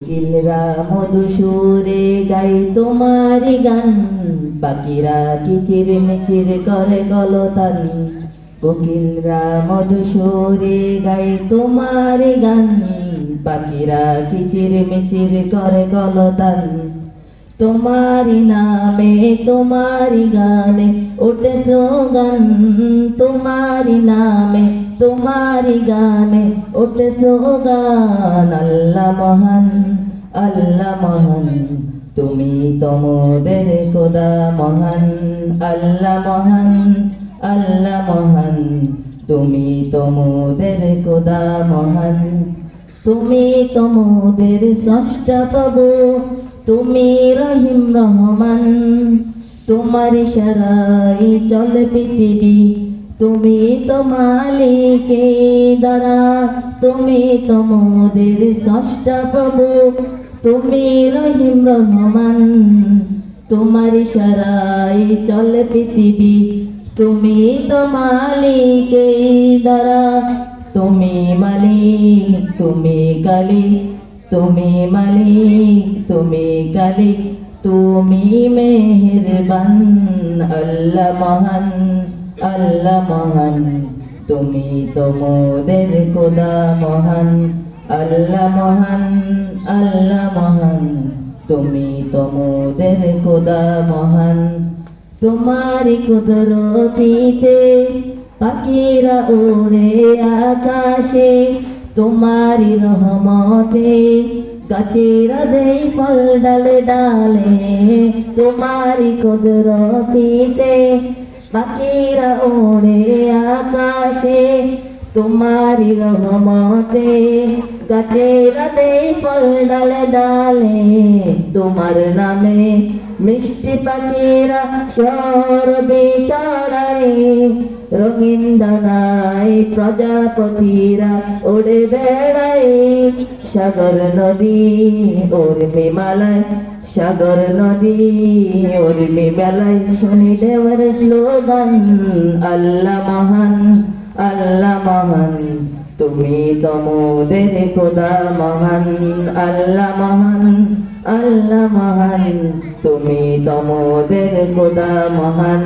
কোকিলরা মধুসূরে গাই তোমারি গান, পাখিরা কিচির মিচির করে কলতান। কোকিলরা মধুসূরে গাই তোমারি গান, পাখিরা কিচির মিচির করে কলতান। তোমারি নামে তোমারি গানে ওঠে স্লোগান, তোমারি নামে তোমারি গানে ওঠে স্লোগান। আল্লাহ মহান, আল্লাহ মহান, তুমি তো মোদের খোদা মহান। আল্লাহ মহান, আল্লাহ মহান, তুমি তো মোদের খোদা মহান। তুমি তো মোদের স্রষ্টা প্রভু, তুমি রহিম রহমান। তোমার ইশারায় চলে পৃথিবী, তুমি তো মালিকে দ্বারা। তুমি তো মোদের স্রষ্টা প্রভু, তুমি রহিম রহমান। তোমার ইশারায় চলে পৃথিবী, তুমি তো মালিকে দ্বারা। তুমি মালিক, তুমি কালিক, তুমি মালিক, তুমি কালিক, তুমি মেহেরবান। আল্লাহ মহান, আল্লাহ মহান, তুমি তো মোদের খোদা মহান। আল্লাহ মহান, আল্লাহ মহান, তুমি তো মোদের খোদা মহান। তোমারি কুদরতিতে পাখিরা ওড়ে আকাশে, তোমারি রহমতে গাছেরা দেয় ফল ডালে ডালে। তোমারি কুদরতিতে পাখিরা ওড়ে আকাশে, তোমারি রহমতে গাছেরা দেয় ফল ডালে ডালে। তোমার নামে মিষ্টি পাখিরা সরবে চড়াই, রঙিন ডানায় প্রজাপতিরা ওড়ে বেড়ায়। সাগর নদী উর্মি মালায়, সাগর নদী উর্মি মেলায়, শুনি দেওয়ার স্লোগান। আল্লাহ মহান, আল্লাহ মহান, তুমি তো মোদের খোদা মহান। আল্লাহ মহান, আল্লাহ মহান, তুমি তো মোদের খোদা মহান।